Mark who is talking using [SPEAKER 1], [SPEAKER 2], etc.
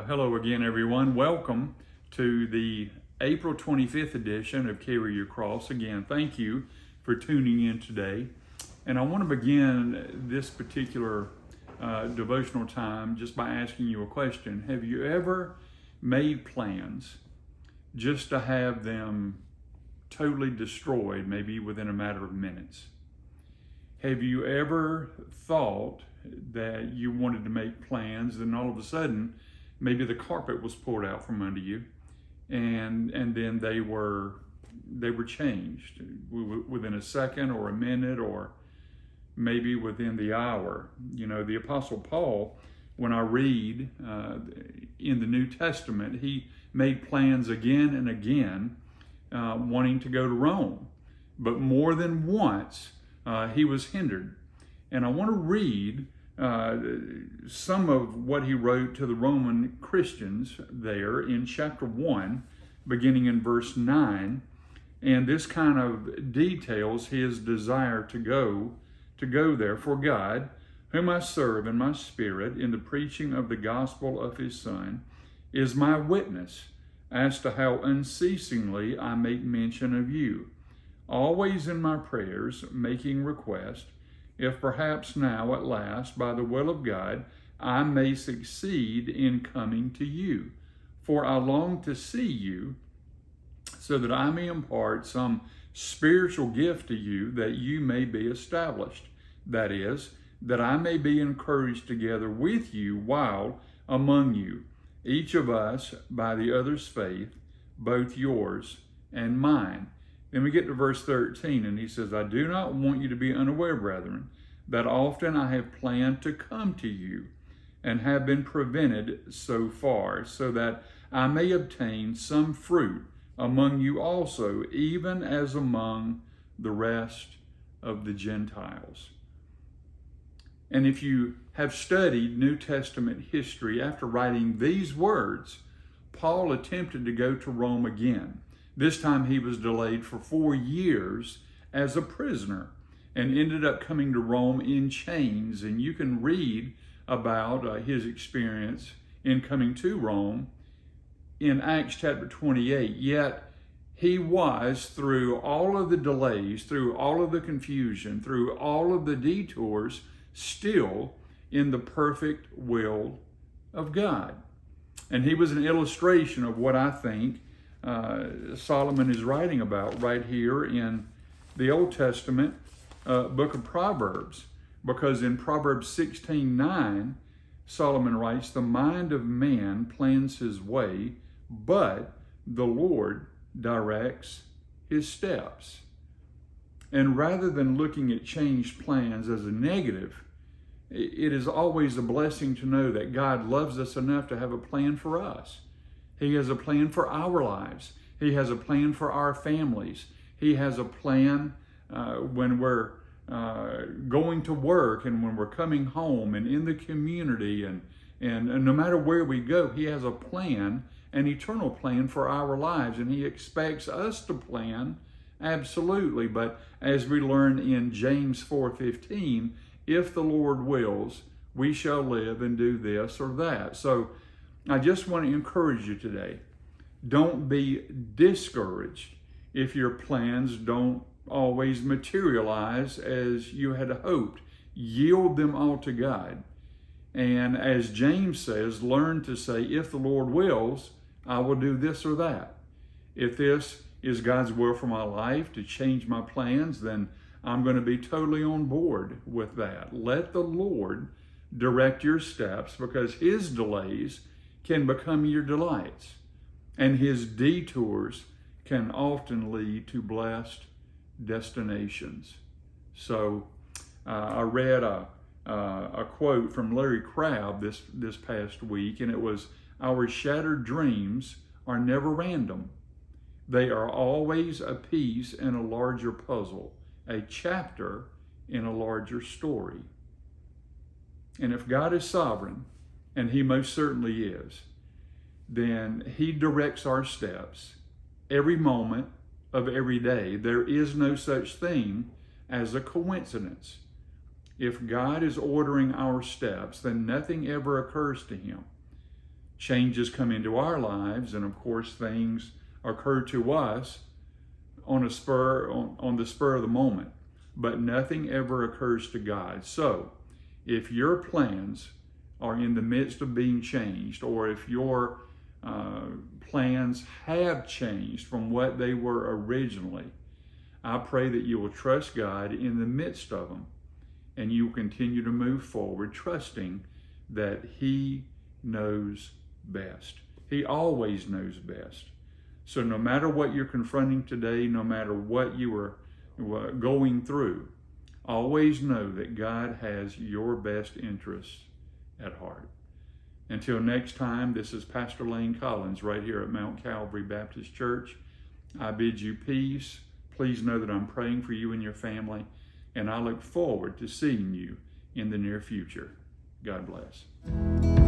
[SPEAKER 1] Hello again, everyone. Welcome to the April 25th edition of Carry Your Cross. Again, thank you for tuning in today. And I want to begin this particular devotional time just by asking you a question. Have you ever made plans just to have them totally destroyed, maybe within a matter of minutes? Have you ever thought that you wanted to make plans, and all of a sudden, maybe the carpet was pulled out from under you, and then they were changed within a second or a minute or maybe within the hour? You know, the Apostle Paul, when I read in the New Testament, he made plans again and again wanting to go to Rome, but more than once he was hindered. And I want to read some of what he wrote to the Roman Christians there in chapter 1, beginning in verse 9. And this kind of details his desire to go there. For God, whom I serve in my spirit in the preaching of the gospel of his Son, is my witness as to how unceasingly I make mention of you, always in my prayers, making request, if perhaps now at last, by the will of God, I may succeed in coming to you. For I long to see you, so that I may impart some spiritual gift to you, that you may be established. That is, that I may be encouraged together with you while among you, each of us by the other's faith, both yours and mine. Then we get to verse 13, and he says, I do not want you to be unaware, brethren, that often I have planned to come to you, and have been prevented so far, so that I may obtain some fruit among you also, even as among the rest of the Gentiles. And if you have studied New Testament history, after writing these words, Paul attempted to go to Rome again. This time he was delayed for 4 years as a prisoner and ended up coming to Rome in chains. And you can read about his experience in coming to Rome in Acts chapter 28. Yet he was, through all of the delays, through all of the confusion, through all of the detours, still in the perfect will of God. And he was an illustration of what I think Solomon is writing about right here in the Old Testament book of Proverbs. Because in Proverbs 16:9, Solomon writes, the mind of man plans his way, but the Lord directs his steps. And rather than looking at changed plans as a negative, it is always a blessing to know that God loves us enough to have a plan for us. He has a plan for our lives. He has a plan for our families. He has a plan when we're going to work and when we're coming home and in the community and no matter where we go. He has a plan, an eternal plan for our lives, and he expects us to plan absolutely. But as we learn in James 4:15, if the Lord wills, we shall live and do this or that. So I just want to encourage you today. Don't be discouraged if your plans don't always materialize as you had hoped. Yield them all to God. And as James says, learn to say, if the Lord wills, I will do this or that. If this is God's will for my life to change my plans, then I'm going to be totally on board with that. Let the Lord direct your steps, because his delays can become your delights, and his detours can often lead to blessed destinations. So I read a quote from Larry Crabb this past week, and it was, our shattered dreams are never random. They are always a piece in a larger puzzle, a chapter in a larger story. And if God is sovereign, and he most certainly is, then he directs our steps every moment of every day. There is no such thing as a coincidence. If God is ordering our steps, then nothing ever occurs to him changes come into our lives, and of course things occur to us on the spur of the moment, but nothing ever occurs to God. So if your plans are in the midst of being changed, or if your plans have changed from what they were originally, I pray that you will trust God in the midst of them, and you will continue to move forward, trusting that He knows best. He always knows best. So no matter what you're confronting today, no matter what you are going through, always know that God has your best interests at heart. Until next time, this is Pastor Lane Collins right here at Mount Calvary Baptist Church. I bid you peace. Please know that I'm praying for you and your family, and I look forward to seeing you in the near future. God bless.